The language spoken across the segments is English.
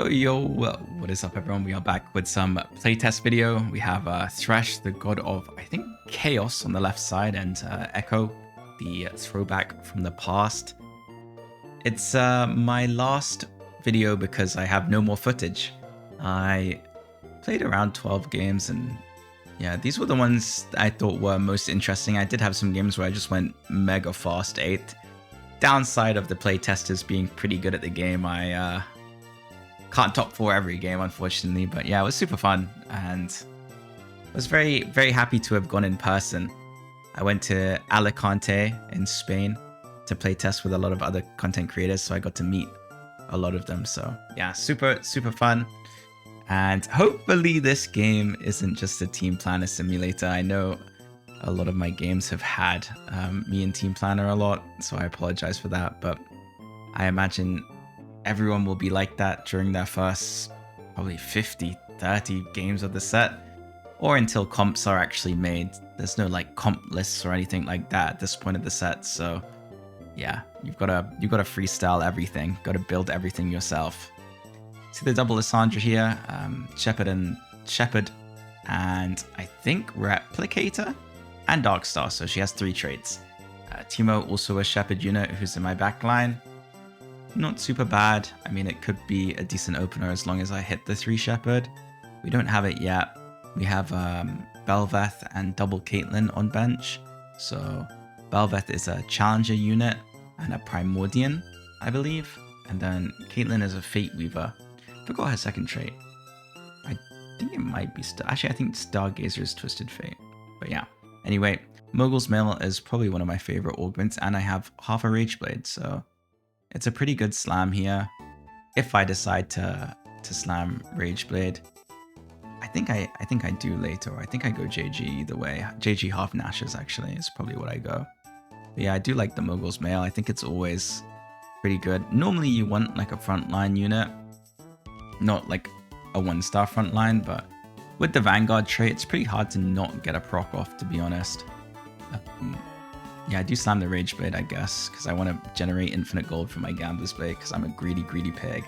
Yo, what is up everyone? We are back with some playtest video. We have Thresh, the god of, I think, chaos on the left side, and Echo, the throwback from the past. It's my last video because I have no more footage. I played around 12 games and yeah, these were the ones I thought were most interesting. I did have some games where I just went mega fast 8. Downside of the playtesters being pretty good at the game, I can't top 4 every game, unfortunately, but yeah, it was super fun and I was very, very happy to have gone in person. I went to Alicante in Spain to play test with a lot of other content creators, so I got to meet a lot of them. So yeah, super, super fun. And hopefully this game isn't just a team planner simulator. I know a lot of my games have had me in team planner a lot, so I apologize for that, but I imagine everyone will be like that during their first probably 30 games of the set, or until comps are actually made. There's no like comp lists or anything like that at this point of the set, so yeah, you've got to freestyle everything, got to build everything yourself. See the double Lissandra here, Shepherd, and I think Replicator and Darkstar, so she has 3 traits. Timo, also a Shepherd unit who's in my backline. Not super bad. I mean, it could be a decent opener as long as I hit the 3 Shepherd. We don't have it yet. We have Belveth and double Caitlyn on bench. So Belveth is a Challenger unit and a Primordian, I believe. And then Caitlyn is a Fate Weaver. Forgot her second trait. I think it might be actually, I think Stargazer is Twisted Fate. But yeah. Anyway, Mogul's Mail is probably one of my favorite augments, and I have half a Rageblade, so it's a pretty good slam here. If I decide to slam Rageblade, I think I do later. Or I think I go JG either way. JG half Nashes actually is probably what I go. But yeah, I do like the Mogul's Mail. I think it's always pretty good. Normally you want like a frontline unit, not like a 1-star frontline, but with the Vanguard trait, it's pretty hard to not get a proc off, to be honest. Yeah, I do slam the Rageblade, I guess, because I want to generate infinite gold for my Gambler's Blade, because I'm a greedy, greedy pig.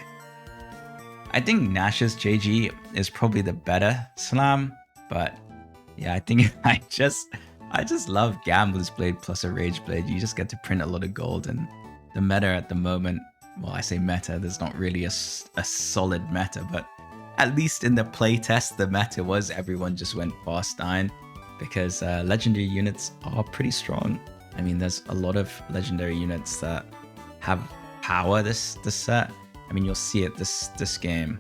I think Nash's JG is probably the better slam, but yeah, I think I just love Gambler's Blade plus a Rageblade. You just get to print a lot of gold, and the meta at the moment, well, I say meta, there's not really a solid meta, but at least in the playtest, the meta was everyone just went fast 9, because legendary units are pretty strong. I mean, there's a lot of legendary units that have power this set. I mean, you'll see it this game,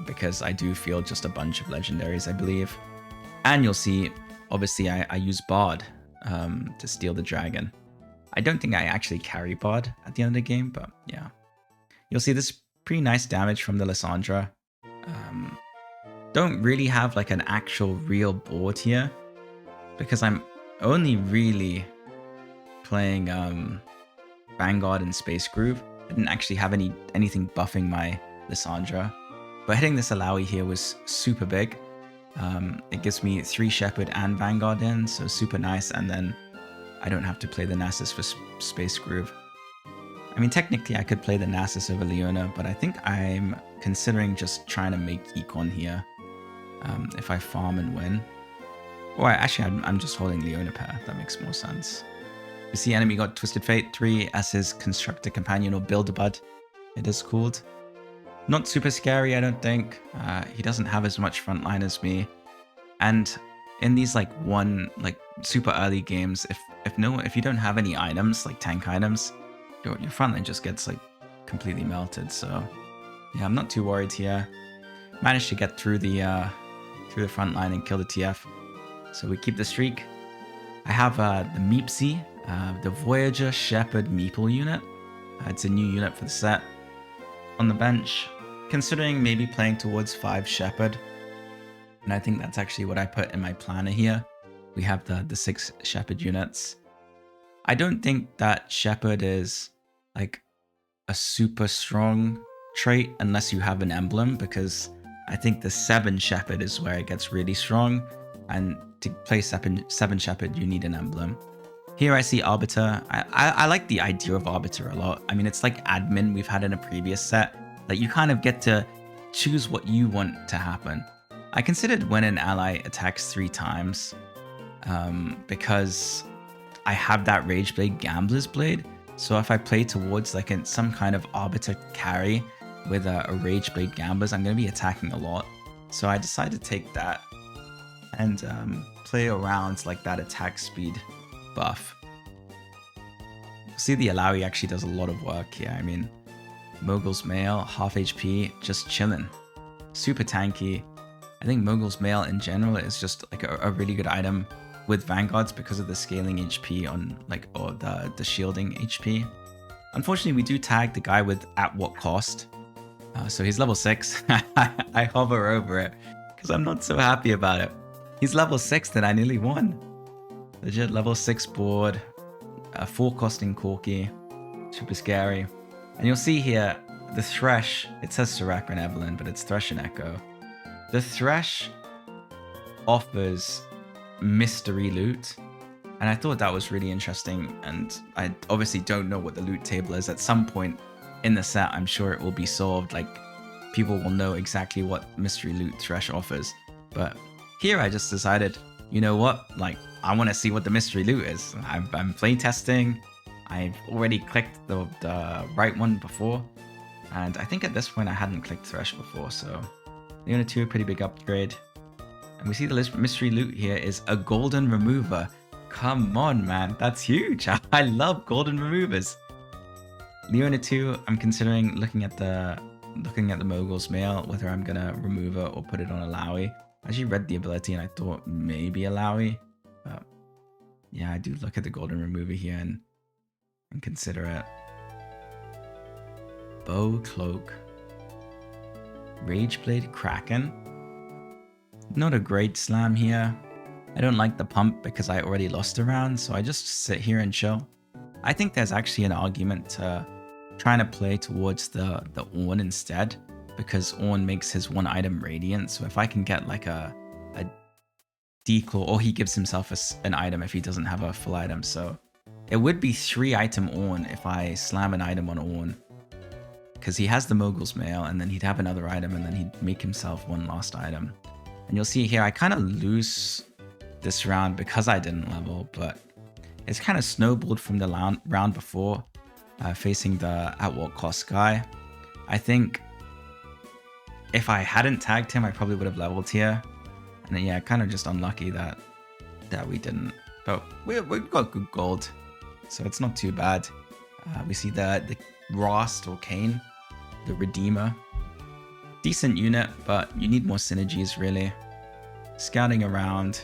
because I do field just a bunch of legendaries, I believe. And you'll see, obviously, I use Bard to steal the dragon. I don't think I actually carry Bard at the end of the game, but yeah. You'll see this pretty nice damage from the Lissandra. Don't really have like an actual real board here, because I'm only really playing Vanguard and Space Groove. I didn't actually have anything buffing my Lissandra, but hitting this Alawi here was super big. It gives me 3 Shepherd and Vanguard in, so super nice, and then I don't have to play the Nasus for Space Groove. I mean, technically I could play the Nasus over Leona, but I think I'm considering just trying to make Econ here if I farm and win. Or actually, I'm just holding Leona pair. That makes more sense. You see, enemy got Twisted Fate 3 as his Constructor Companion, or Build-A-Bud, it is called. Not super scary, I don't think. He doesn't have as much frontline as me. And in these like super early games, if you don't have any items, like tank items, your frontline just gets like completely melted. So yeah, I'm not too worried here. Managed to get through the front line and kill the TF. So we keep the streak. I have the Meepsy, the Voyager Shepherd Meeple unit. It's a new unit for the set. On the bench, considering maybe playing towards 5 Shepherd. And I think that's actually what I put in my planner here. We have the 6 Shepherd units. I don't think that Shepherd is like a super strong trait unless you have an emblem, because I think the 7 Shepherd is where it gets really strong, and to play 7 Shepherd you need an emblem. Here I see Arbiter. I like the idea of Arbiter a lot. I mean, it's like admin we've had in a previous set. Like, you kind of get to choose what you want to happen. I considered when an ally attacks 3 times, because I have that Rage Blade Gambler's Blade. So if I play towards like some kind of Arbiter carry with a Rage Blade Gamblers, I'm going to be attacking a lot. So I decided to take that and play around like that attack speed buff. See, the Alawi actually does a lot of work here. I mean, Mogul's Mail, half HP, just chilling. Super tanky. I think Mogul's Mail in general is just like a really good item with Vanguards because of the scaling HP on like, or the shielding HP. Unfortunately, we do tag the guy with at what cost. So he's level 6. I hover over it because I'm not so happy about it. He's level 6 and I nearly won. Legit level 6 board, 4 costing Corki, super scary. And you'll see here, the Thresh, it says Serac and Evelyn, but it's Thresh and Echo. The Thresh offers mystery loot, and I thought that was really interesting, and I obviously don't know what the loot table is. At some point in the set, I'm sure it will be solved, like people will know exactly what mystery loot Thresh offers. But here I just decided, you know what, like I want to see what the mystery loot is. I'm playtesting. I've already clicked the right one before, and I think at this point I hadn't clicked Thresh before, so Leona 2, a pretty big upgrade. And we see the mystery loot here is a golden remover. Come on, man, that's huge. I love golden removers. Leona 2, I'm considering looking at the Mogul's Mail, whether I'm gonna remove it or put it on Alawi. I actually read the ability and I thought maybe Alawi, but yeah, I do look at the golden remover here and consider it. Bow Cloak, Rageblade Kraken. Not a great slam here. I don't like the pump because I already lost a round, so I just sit here and chill. I think there's actually an argument to trying to play towards the Ornn instead, because Ornn makes his 1 item radiant, so if I can get like a declaw, or he gives himself an item if he doesn't have a full item, so it would be 3 item Ornn if I slam an item on Ornn, because he has the Mogul's Mail, and then he'd have another item, and then he'd make himself 1 last item. And you'll see here, I kind of lose this round because I didn't level, but it's kind of snowballed from the round before, facing the at what cost guy. I think if I hadn't tagged him, I probably would have leveled here. And then, yeah, kind of just unlucky that we didn't. But we've got good gold, so it's not too bad. We see the Rast or Kane, the Redeemer. Decent unit, but you need more synergies really. Scouting around,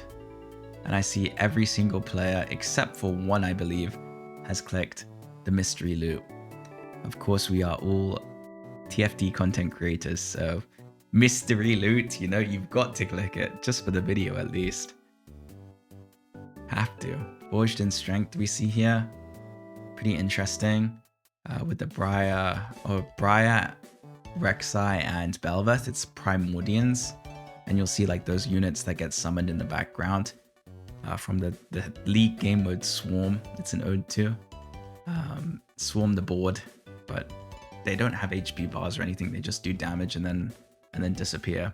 and I see every single player, except for 1 I believe, has clicked the mystery loot. Of course, we are all TFT content creators, so mystery loot, you know, you've got to click it, just for the video at least. Have to. Forged in Strength we see here. Pretty interesting. With the Briar, Rek'Sai, and Belveth, it's Primordians. And you'll see like those units that get summoned in the background. From the League game mode Swarm, it's an ode to. Swarm the board, but they don't have HP bars or anything, they just do damage and then disappear.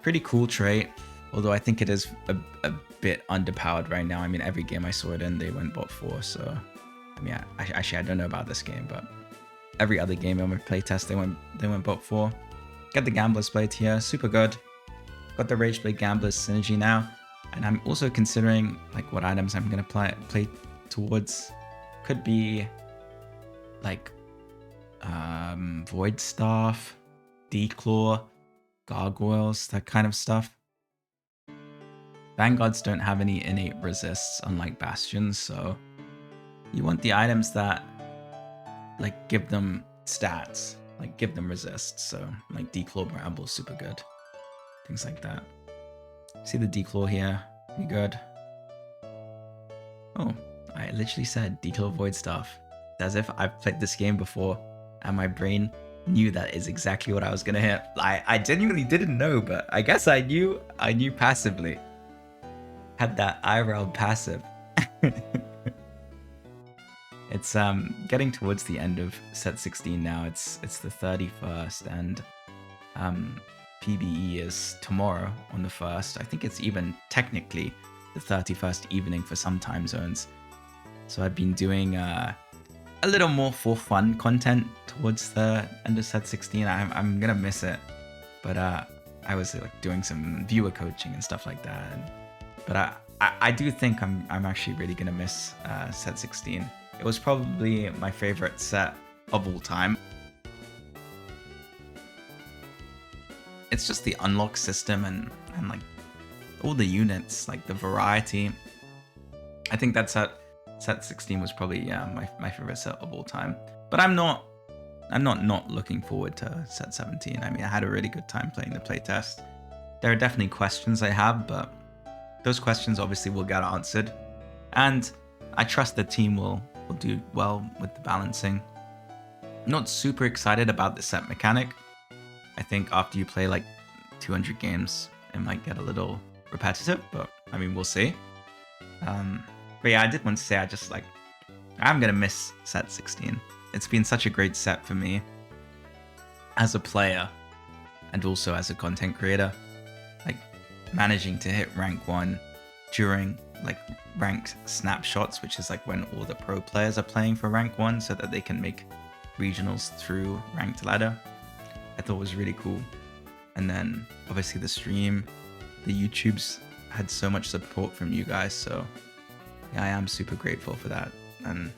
Pretty cool trait, although I think it is a bit underpowered right now. I mean, every game I saw it in, they went bot 4, so I mean, actually I don't know about this game, but every other game on my playtest they went bot 4. Got the Gambler's Blade here, super good. Got the Rageblade Gambler's synergy now, and I'm also considering like what items I'm gonna play towards. Could be like Void Staff, Declaw, Gargoyles, that kind of stuff. Vanguards don't have any innate resists, unlike Bastions, so you want the items that like give them stats, like give them resists. So like Declaw Bramble, super good. Things like that. See the Declaw here, pretty good. Oh, I literally said Declaw Void Staff. As if I've played this game before and my brain knew that is exactly what I was gonna hit. I genuinely didn't know, but I guess I knew passively. Had that IRL passive. It's getting towards the end of set 16 now. It's the 31st, and PBE is tomorrow on the 1st. I think it's even technically the 31st evening for some time zones. So I've been doing a little more for fun content towards the end of set 16. I'm gonna miss it, but I was like doing some viewer coaching and stuff like that. But I do think I'm actually really gonna miss set 16. It was probably my favorite set of all time. It's just the unlock system and like all the units, like the variety. I think that set 16 was probably my favorite set of all time. But I'm not looking forward to set 17. I mean, I had a really good time playing the playtest. There are definitely questions I have, but those questions obviously will get answered. And I trust the team will do well with the balancing. I'm not super excited about the set mechanic. I think after you play like 200 games, it might get a little repetitive, but I mean, we'll see. But yeah, I did want to say I'm gonna miss set 16. It's been such a great set for me as a player and also as a content creator. Like managing to hit rank 1 during like ranked snapshots, which is like when all the pro players are playing for rank 1 so that they can make regionals through ranked ladder. I thought was really cool. And then obviously the stream, the YouTubes had so much support from you guys, so yeah, I am super grateful for that. And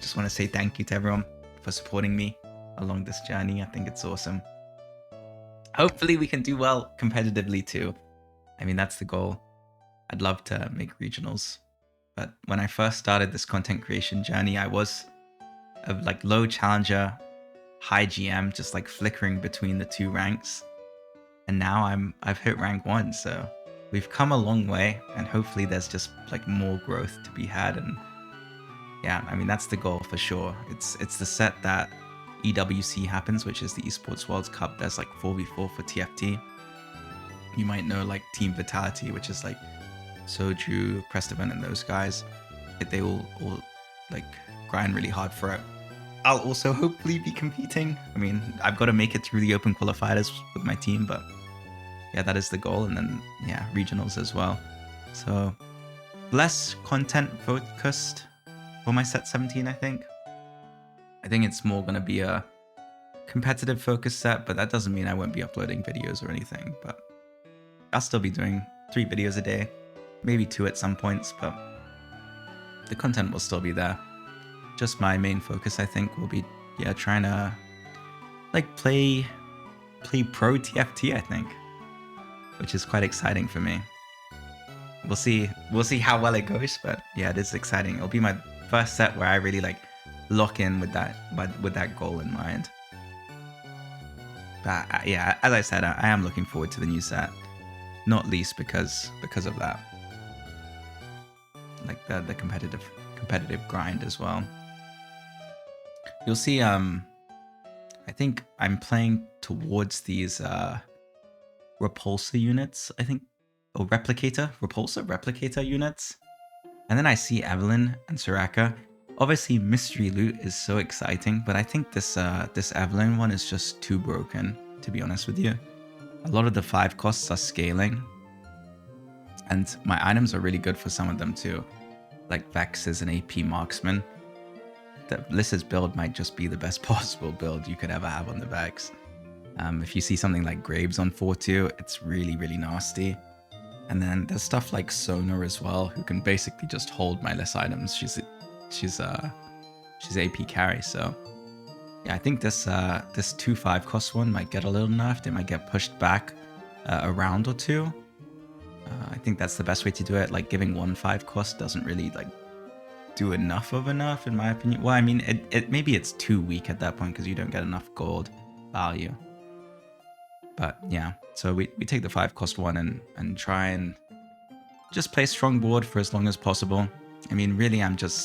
just want to say thank you to everyone for supporting me along this journey. I think it's awesome. Hopefully we can do well competitively too. I mean, that's the goal. I'd love to make regionals. But when I first started this content creation journey, I was a like low challenger, high GM, just like flickering between the 2 ranks. And now I've hit rank 1, so we've come a long way, and hopefully there's just like more growth to be had. And yeah, I mean, that's the goal for sure. It's the set that EWC happens, which is the Esports World Cup. There's like 4v4 for TFT. You might know like Team Vitality, which is like Soju, Prestavan, and those guys. They all like grind really hard for it. I'll also hopefully be competing. I mean, I've got to make it through the open qualifiers with my team, but yeah, that is the goal. And then yeah, regionals as well. So less content focused for my set 17, I think. I think it's more going to be a competitive focus set, but that doesn't mean I won't be uploading videos or anything. But I'll still be doing 3 videos a day, maybe 2 at some points, but the content will still be there. Just my main focus, I think, will be trying to like play pro TFT, I think, which is quite exciting for me. We'll see how well it goes, but yeah, it is exciting. It'll be my first set where I really like lock in with that goal in mind. But yeah, as I said, I am looking forward to the new set, not least because of that, like the competitive grind as well. You'll see, I think I'm playing towards these repulsor units, I think, or replicator units. And then I see Evelyn and Soraka. Obviously, mystery loot is so exciting, but I think this Evelyn one is just too broken, to be honest with you. A lot of the 5 costs are scaling, and my items are really good for some of them too. Like Vex is an AP marksman. The Lyssa's build might just be the best possible build you could ever have on the Vex. If you see something like Graves on 4-2, it's really, really nasty. And then there's stuff like Sona as well, who can basically just hold my Lyssa items. She's AP carry, so yeah, I think this 2-5 cost one might get a little nerfed. It might get pushed back a round or 2. I think that's the best way to do it. Like giving 1-5 cost doesn't really like do enough of a nerf, in my opinion. Well, I mean, it maybe it's too weak at that point because you don't get enough gold value. But yeah, so we take the 5 cost one and try and just play strong board for as long as possible. I mean, really, I'm just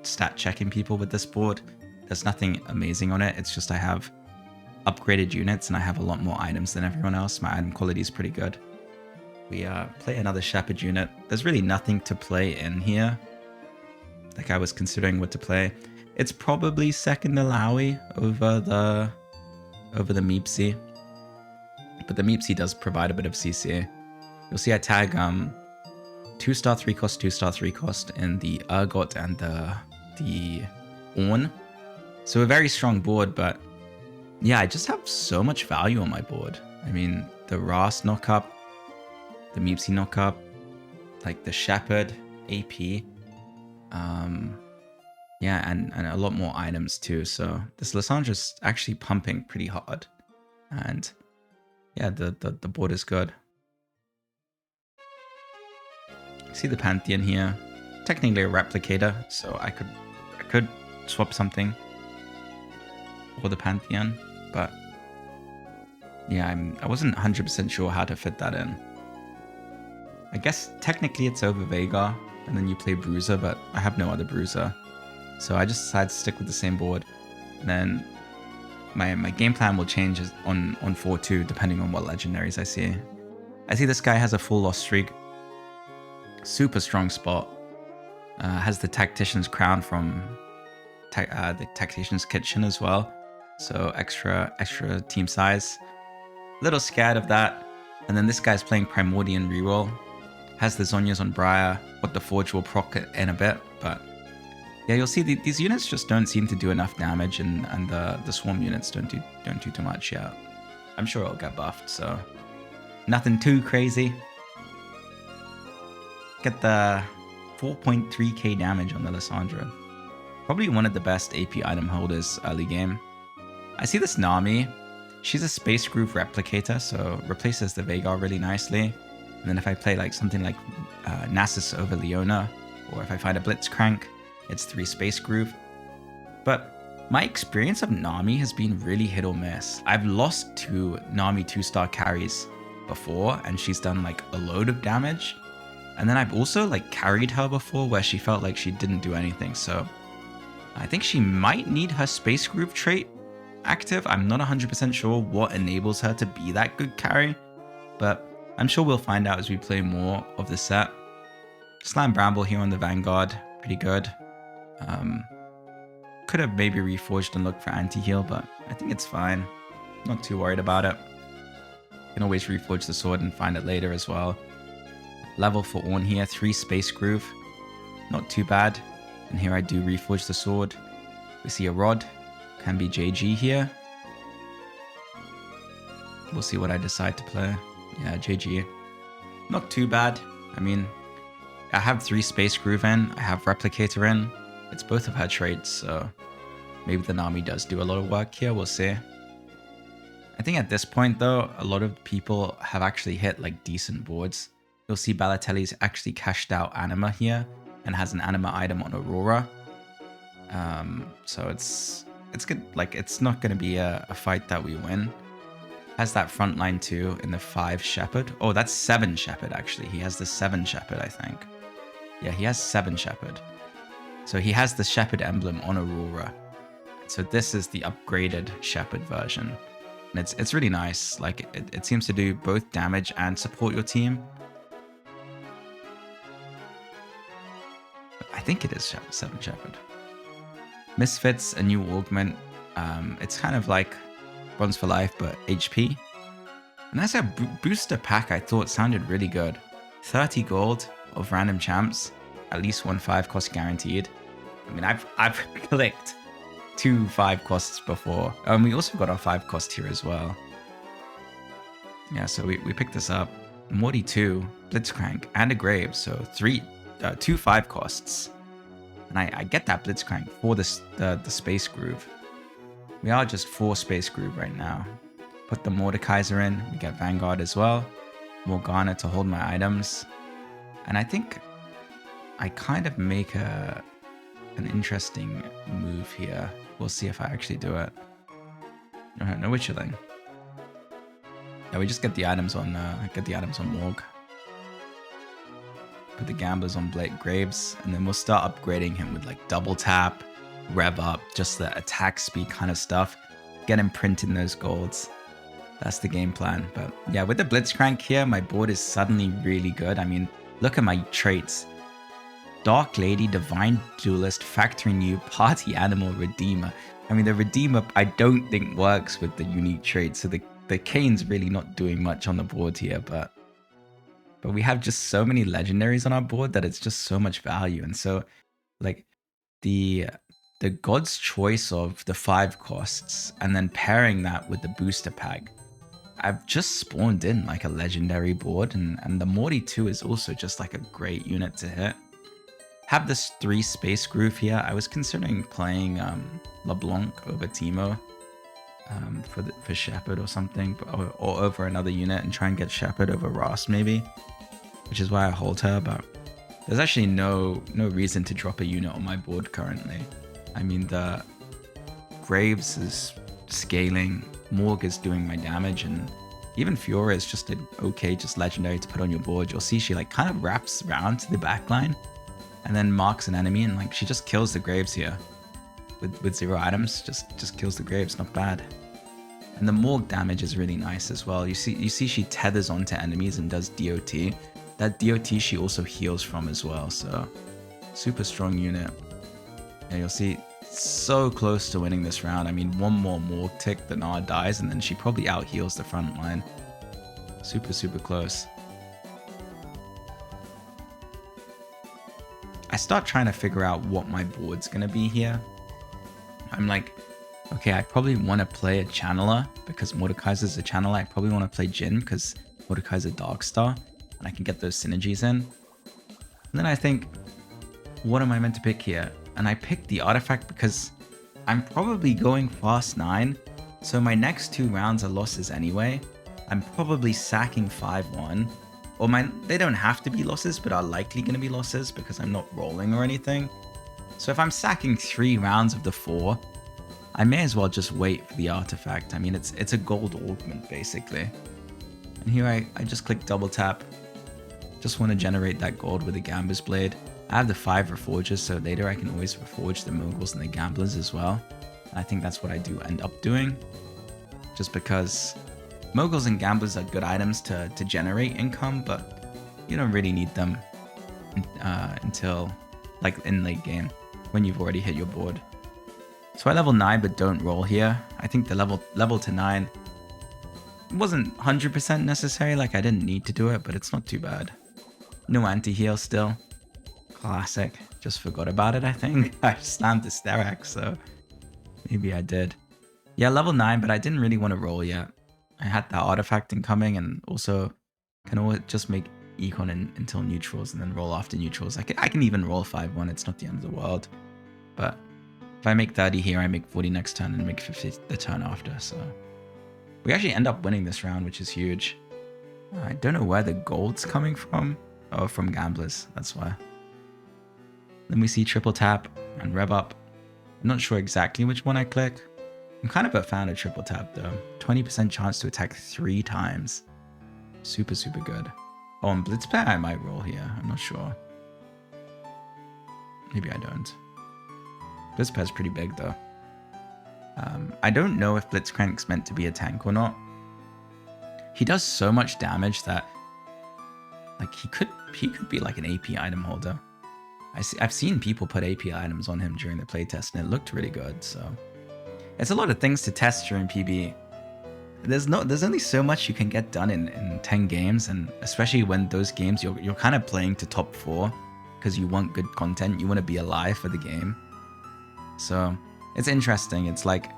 stat checking people with this board. There's nothing amazing on it. It's just I have upgraded units and I have a lot more items than everyone else. My item quality is pretty good. We play another Shepherd unit. There's really nothing to play in here. Like I was considering what to play. It's probably second Alawi over the Meepsy. But the Meepsy does provide a bit of CC. You'll see I tag 2-star 3-cost, 2-star 3-cost in the Urgot and the Ornn. So a very strong board, but yeah, I just have so much value on my board. I mean, the Rast knockup, the Meepsy knockup, like the Shepherd AP. Yeah, and a lot more items too. So this Lysandre's actually pumping pretty hard. And yeah, the board is good. See the Pantheon here. Technically a replicator, so I could swap something for the Pantheon, but yeah, I wasn't 100% sure how to fit that in. I guess technically it's over Veigar, and then you play Bruiser, but I have no other Bruiser. So I just decided to stick with the same board. And then my game plan will change on 4-2 depending on what legendaries I see. I see this guy has a full loss streak. Super strong spot. Has the Tactician's Crown from the Tactician's Kitchen as well. So extra team size. Little scared of that. And then this guy's playing Primordian reroll. Has the Zhonya's on Briar. What the Forge will proc it in a bit, but yeah, you'll see these units just don't seem to do enough damage, and the swarm units don't do too much yet. I'm sure it'll get buffed, so nothing too crazy. Get the 4.3k damage on the Lysandre. Probably one of the best AP item holders early game. I see this Nami. She's a Space Groove replicator, so replaces the Veigar really nicely. And then if I play like something like Nasus over Leona, or if I find a Blitzcrank, it's 3 Space Groove. But my experience of Nami has been really hit or miss. I've lost to Nami 2-star carries before, and she's done like a load of damage. And then I've also like carried her before where she felt like she didn't do anything. So I think she might need her Space Groove trait active. I'm not 100% sure what enables her to be that good carry, but I'm sure we'll find out as we play more of the set. Slam Bramble here on the Vanguard, pretty good. Could have maybe reforged and looked for anti-heal, but I think it's fine. Not too worried about it. Can always reforge the sword and find it later as well. Level for Ornn here, 3 Space Groove. Not too bad. And here I do reforge the sword. We see a Rod. Can be JG here. We'll see what I decide to play. Yeah, JG. Not too bad. I mean, I have 3 Space Groove in. I have Replicator in. It's both of her traits, so maybe the Nami does do a lot of work here. We'll see. I think at this point, though, a lot of people have actually hit like decent boards. You'll see Balotelli's actually cashed out Anima here and has an Anima item on Aurora. So it's good. Like, it's not going to be a fight that we win. Has that front line too in the 5 Shepherd. Oh, that's 7 Shepherd actually. He has the 7 Shepherd, I think. Yeah, he has 7 Shepherd. So he has the Shepherd emblem on Aurora. So this is the upgraded Shepherd version. And it's really nice. Like, it seems to do both damage and support your team. I think it is 7 Shepherd. Misfits, a new augment. It's kind of like Bronze for Life, but HP. And that's a booster pack I thought sounded really good. 30 gold of random champs, at least 1 5 cost guaranteed. I mean, I've clicked 2 5 costs before. And we also got our 5 cost here as well. Yeah, so we picked this up. Morty 2, Blitzcrank, and a Grave. So 2 5 costs. And I get that Blitzcrank for the Space Groove. We are just 4 Space Groove right now. Put the Mordekaiser in. We get Vanguard as well. Morgana to hold my items. And I think I kind of make an interesting move here. We'll see if I actually do it. No Witcherling. Yeah, we just get the items on Morg. Put the Gamblers on Blake Graves, and then we'll start upgrading him with like double tap, rev up, just the attack speed kind of stuff. Get him printing those golds. That's the game plan. But yeah, with the Blitzcrank here, my board is suddenly really good. I mean, look at my traits. Dark Lady, Divine Duelist, Factory New, Party Animal, Redeemer. I mean, the Redeemer I don't think works with the unique trait, so the Kane's really not doing much on the board here, but we have just so many legendaries on our board that it's just so much value. And so, like, the God's Choice of the 5 costs, and then pairing that with the booster pack, I've just spawned in like a legendary board, and the Morty 2 is also just like a great unit to hit. Have this 3 space groove here. I was considering playing LeBlanc over Teemo for Shepherd or something, or over another unit and try and get Shepherd over Ross maybe, which is why I hold her. But there's actually no reason to drop a unit on my board currently. I mean, the Graves is scaling, Morg is doing my damage, and even Fiora is just an okay, just legendary to put on your board. You'll see she like kind of wraps around to the back line and then marks an enemy, and like she just kills the Graves here with 0 items. Just kills the Graves, not bad. And the Morg damage is really nice as well. You see she tethers onto enemies and does DOT. That DOT she also heals from as well, so super strong unit. And you'll see so close to winning this round. I mean, one more Morg tick, the Gnar dies, and then she probably out heals the front line. Super close. I start trying to figure out what my board's gonna be here. I'm like, okay, I probably want to play a Channeler because Mordekaiser's a Channeler. I probably want to play Jhin because Mordekaiser's a Darkstar, and I can get those synergies in. And then I think, what am I meant to pick here? And I picked the Artifact because I'm probably going fast 9, so my next 2 rounds are losses anyway. I'm probably sacking 5-1. Or they don't have to be losses, but are likely going to be losses because I'm not rolling or anything. So if I'm sacking 3 rounds of the 4, I may as well just wait for the Artifact. I mean, it's a gold augment basically. And here I just click double tap. Just want to generate that gold with the Gamber's Blade. I have the 5 Reforges, so later I can always reforge the Moguls and the Gamblers as well. And I think that's what I do end up doing. Just because Moguls and Gamblers are good items to generate income, but you don't really need them until like in late game when you've already hit your board. So I level 9 but don't roll here. I think the level to 9 wasn't 100% necessary, like I didn't need to do it, but it's not too bad. No anti-heal still. Classic. Just forgot about it, I think. I slammed the Sterak, so maybe I did. Yeah, level 9, but I didn't really want to roll yet. I had that Artifact incoming, and also can always just make Econ until neutrals and then roll after neutrals. I can even roll 5-1, it's not the end of the world. But if I make 30 here, I make 40 next turn and make 50 the turn after, so... We actually end up winning this round, which is huge. I don't know where the gold's coming from. Oh, from Gamblers, that's why. Then we see triple tap and rev up. I'm not sure exactly which one I click. I'm kind of a fan of triple tap though. 20% chance to attack 3 times. Super good. Oh, and Blitzpair I might roll here. I'm not sure. Maybe I don't. Blitzpair's pretty big though. I don't know if Blitzcrank's meant to be a tank or not. He does so much damage that like he could be like an AP item holder. I've seen people put AP items on him during the playtest and it looked really good, so it's a lot of things to test during PB. There's only so much you can get done in 10 games, and especially when those games you're kind of playing to top 4 because you want good content, you want to be alive for the game. So it's interesting. It's like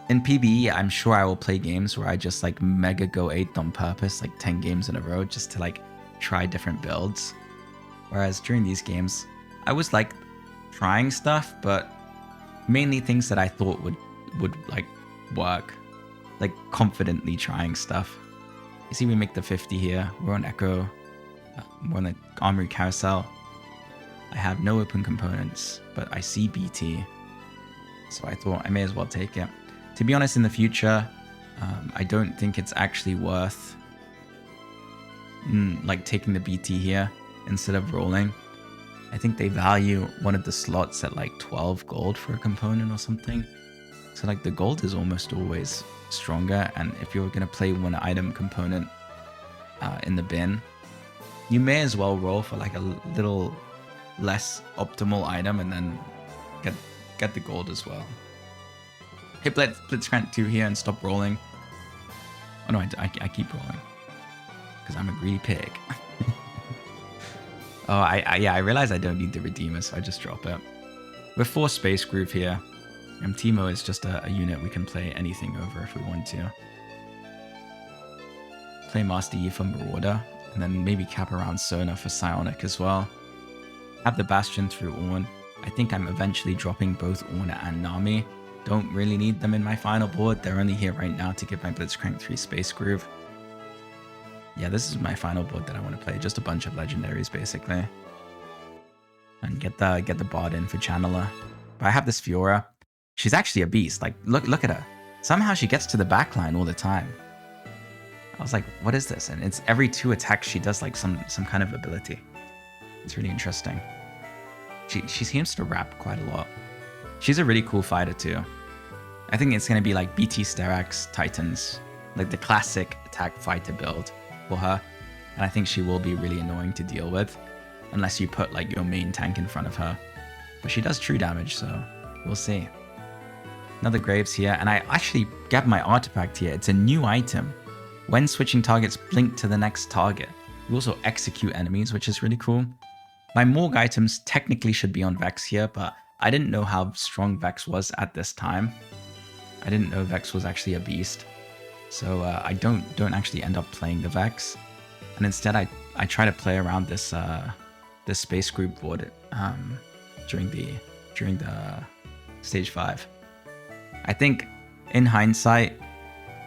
in PBE, I'm sure I will play games where I just like mega go 8 on purpose, like 10 games in a row just to like try different builds. Whereas during these games, I was like trying stuff, but mainly things that I thought would like work, like confidently trying stuff. You see, we make the 50 here. We're on Echo. We're on the Armory Carousel. I have no open components, but I see BT, so I thought I may as well take it. To be honest, in the future, I don't think it's actually worth like taking the BT here instead of rolling. I think they value one of the slots at like 12 gold for a component or something. So like the gold is almost always stronger, and if you're going to play one item component in the bin, you may as well roll for like a little less optimal item and then get the gold as well. Hit Blitzcrank 2 here and stop rolling. Oh no, I keep rolling. Because I'm a greedy pig. Oh, I realize I don't need the Redeemer, so I just drop it. We're 4 Space Groove here. And Teemo is just a unit we can play anything over if we want to. Play Master Yi for Marauder, and then maybe cap around Sona for Psionic as well. Have the Bastion through Ornn. I think I'm eventually dropping both Ornn and Nami. Don't really need them in my final board. They're only here right now to give my Blitzcrank 3 Space Groove. Yeah, this is my final board that I want to play. Just a bunch of legendaries, basically. And get the bard in for Channeler. But I have this Fiora. She's actually a beast. Like, look at her. Somehow she gets to the backline all the time. I was like, what is this? And it's every 2 attacks she does like some kind of ability. It's really interesting. She seems to rap quite a lot. She's a really cool fighter too. I think it's going to be like BT Sterak's Titans. Like the classic attack fighter build for her. And I think she will be really annoying to deal with. Unless you put like your main tank in front of her. But she does true damage, so we'll see. Another Graves here. And I actually grabbed my artifact here. It's a new item. When switching targets, blink to the next target. You also execute enemies, which is really cool. My Morg items technically should be on Vex here, but I didn't know how strong Vex was at this time. I didn't know Vex was actually a beast. So I don't actually end up playing the Vex. And instead I try to play around this this Space Group board during the stage 5. I think in hindsight,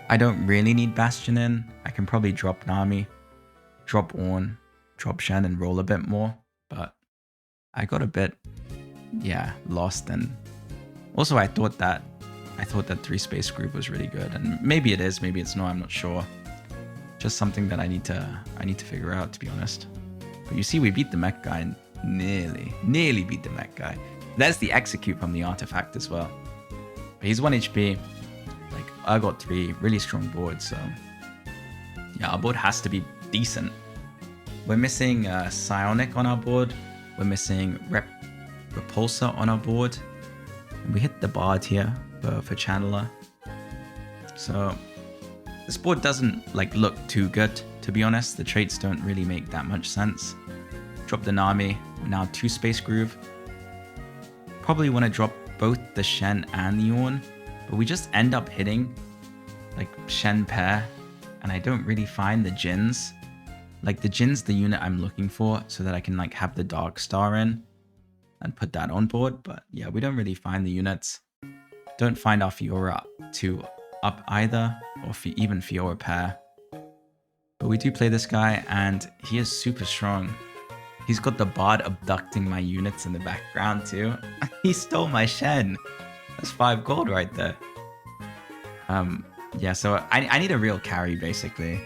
I don't really need Bastion in. I can probably drop Nami, drop Ornn, drop Shen and roll a bit more. But I got a bit, lost. And also I thought that 3 Space Group was really good. And maybe it is, maybe it's not, I'm not sure. Just something that I need to figure out, to be honest. But you see, we beat the mech guy, nearly beat the mech guy. There's the execute from the artifact as well. But he's 1 HP. Like, I got 3 really strong boards, so yeah, our board has to be decent. We're missing Psionic on our board. We're missing Repulsor on our board. And we hit the Bard here for Channeler. So this board doesn't like look too good, to be honest. The traits don't really make that much sense. Drop the Nami. Now 2 Space Groove. Probably want to drop both the Shen and the Ornn, but we just end up hitting like Shen pair, and I don't really find the Jins. Like the Jin's the unit I'm looking for so that I can like have the Dark Star in and put that on board. But yeah, we don't really find the units. Don't find our Fiora 2 up either, or even Fiora pair. But we do play this guy, and he is super strong. He's got the Bard abducting my units in the background too. He stole my Shen. That's 5 gold right there. Yeah, so I need a real carry basically.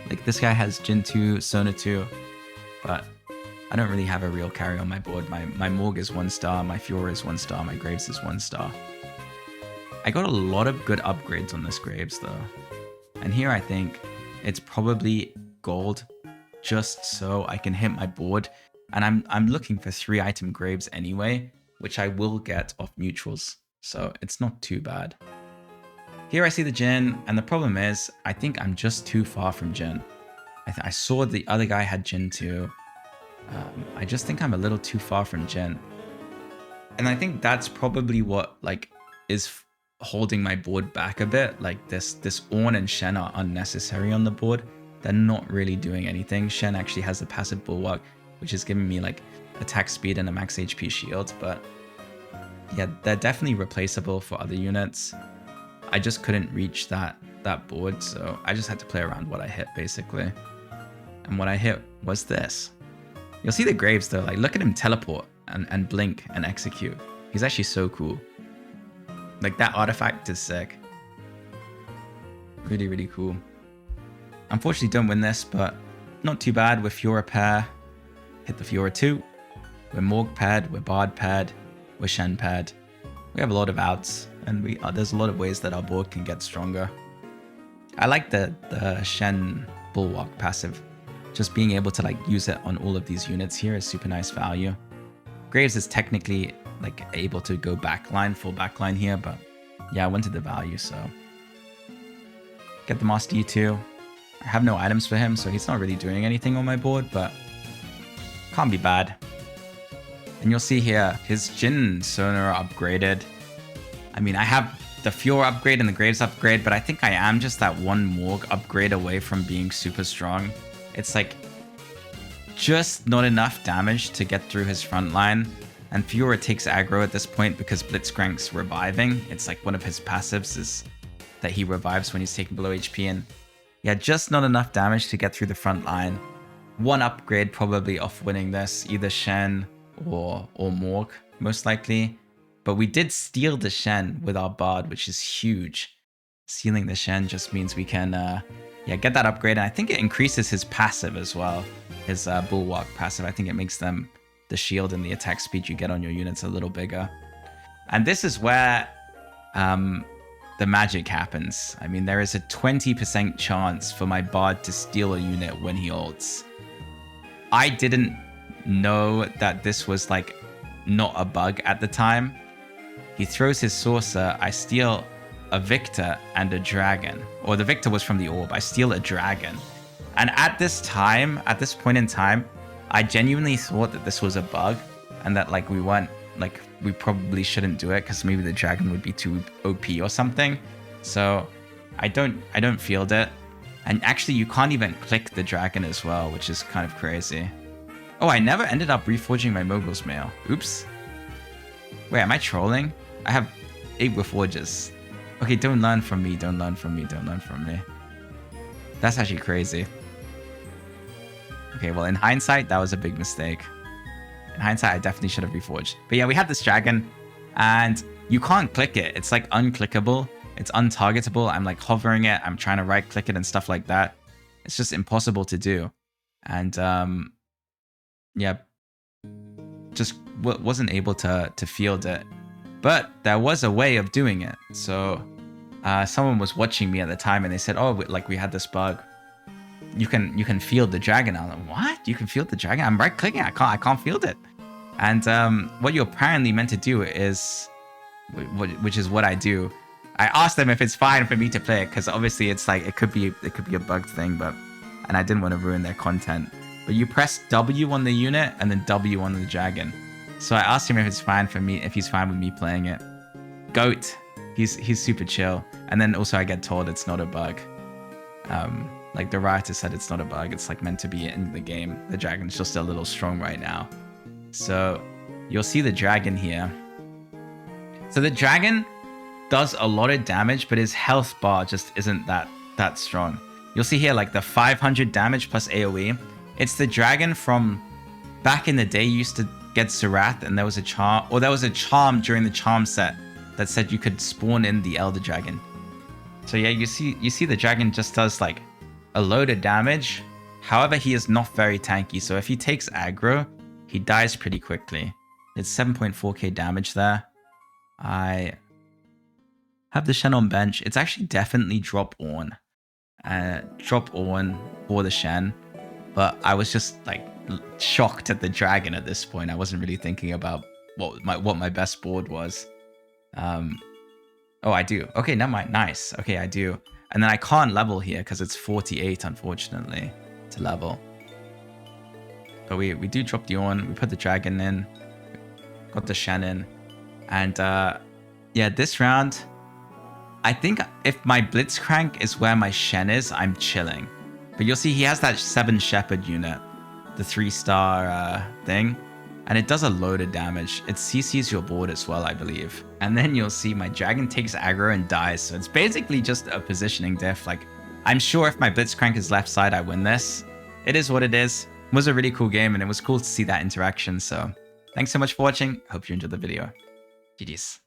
Like this guy has Jin 2, Sona 2, but I don't really have a real carry on my board. My Morg is 1 star, my Fiora is 1 star, my Graves is 1 star. I got a lot of good upgrades on this Graves though. And here I think it's probably gold just so I can hit my board. And I'm looking for 3 item Graves anyway, which I will get off neutrals. So it's not too bad. Here I see the Jin, and the problem is I think I'm just too far from Jin. I saw the other guy had Jin too. I just think I'm a little too far from Jin. And I think that's probably what like is holding my board back a bit. Like this Ornn and Shen are unnecessary on the board. They're not really doing anything. Shen actually has a passive Bulwark, which is giving me like attack speed and a max HP shield. But yeah, they're definitely replaceable for other units. I just couldn't reach that board, so I just had to play around what I hit basically. And what I hit was this. You'll see the Graves though, like look at him teleport and blink and execute. He's actually so cool. Like that artifact is sick. Really, really cool. Unfortunately don't win this, but not too bad. We're Fiora pair. Hit the Fiora 2. We're Morg paired, we're Bard paired, we're Shen paired. We have a lot of outs, and there's a lot of ways that our board can get stronger. I like the Shen Bulwark passive. Just being able to like use it on all of these units here is super nice value. Graves is technically like able to go backline, full backline here, but yeah, I wanted the value, so. Get the Master D2. I have no items for him, so he's not really doing anything on my board, but can't be bad. And you'll see here, his Jin and Sona are upgraded. I mean, I have the Fuel upgrade and the Graves upgrade, but I think I am just that one Morg upgrade away from being super strong. It's like just not enough damage to get through his front line. And Fiora takes aggro at this point because Blitzcrank's reviving. It's like one of his passives is that he revives when he's taken below HP. And yeah, just not enough damage to get through the front line. One upgrade probably off winning this, either Shen or Morg, most likely. But we did steal the Shen with our Bard, which is huge. Stealing the Shen just means we can get that upgrade. And I think it increases his passive as well. His Bulwark passive. I think it makes them the shield and the attack speed you get on your units a little bigger. And this is where the magic happens. I mean, there is a 20% chance for my Bard to steal a unit when he ults. I didn't know that this was like not a bug at the time. He throws his Saucer, I steal a Victor and a Dragon. Or the Victor was from the Orb, I steal a Dragon. And at this time, at this point in time, I genuinely thought that this was a bug and that like we probably shouldn't do it because maybe the Dragon would be too OP or something. So I don't field it. And actually you can't even click the Dragon as well, which is kind of crazy. Oh, I never ended up reforging my Mogul's Mail. Oops. Wait, am I trolling? I have 8 reforges. Okay, don't learn from me, don't learn from me, don't learn from me. That's actually crazy. Okay, well, in hindsight, that was a big mistake. In hindsight, I definitely should have reforged. But yeah, we have this Dragon, and you can't click it. It's like unclickable. It's untargetable. I'm like hovering it. I'm trying to right-click it and stuff like that. It's just impossible to do. And yeah, just wasn't able to field it. But there was a way of doing it. So someone was watching me at the time, and they said, "Oh, like we had this bug. You can field the Dragon." I'm like, "What? You can field the Dragon?" I'm right clicking. I can't field it. And what you're apparently meant to do is, which is what I do. I asked them if it's fine for me to play it because obviously it's like it could be a bug thing, and I didn't want to ruin their content. But you press W on the unit and then W on the Dragon. So I asked him if it's fine for me, if he's fine with me playing it. Goat. He's super chill. And then also I get told it's not a bug. Like the writer said, it's not a bug. It's like meant to be in the game. The Dragon's just a little strong right now. So you'll see the Dragon here. So the Dragon does a lot of damage, but his health bar just isn't that strong. You'll see here like the 500 damage plus AoE. It's the Dragon from back in the day. You used to get Serath, and there was a charm during the charm set that said you could spawn in the Elder Dragon. So yeah, you see the Dragon just does like a load of damage. However, he is not very tanky. So if he takes aggro, he dies pretty quickly. It's 7.4k damage there. I have the Shen on bench. It's actually definitely drop on. Drop on for the Shen. But I was just like shocked at the Dragon at this point. I wasn't really thinking about what my best board was. Oh, I do. Okay, never mind. Nice. Okay, I do. And then I can't level here because it's 48, unfortunately, to level. But we do drop the Ornn. We put the Dragon in. Got the Shen in. And yeah, this round, I think if my Blitzcrank is where my Shen is, I'm chilling. But you'll see he has that 7 Shepherd unit, the 3-star thing, and it does a load of damage. It CCs your board as well, I believe. And then you'll see my Dragon takes aggro and dies. So it's basically just a positioning diff. Like, I'm sure if my Blitzcrank is left side, I win this. It is what it is. It was a really cool game, and it was cool to see that interaction. So thanks so much for watching. Hope you enjoyed the video. GG's.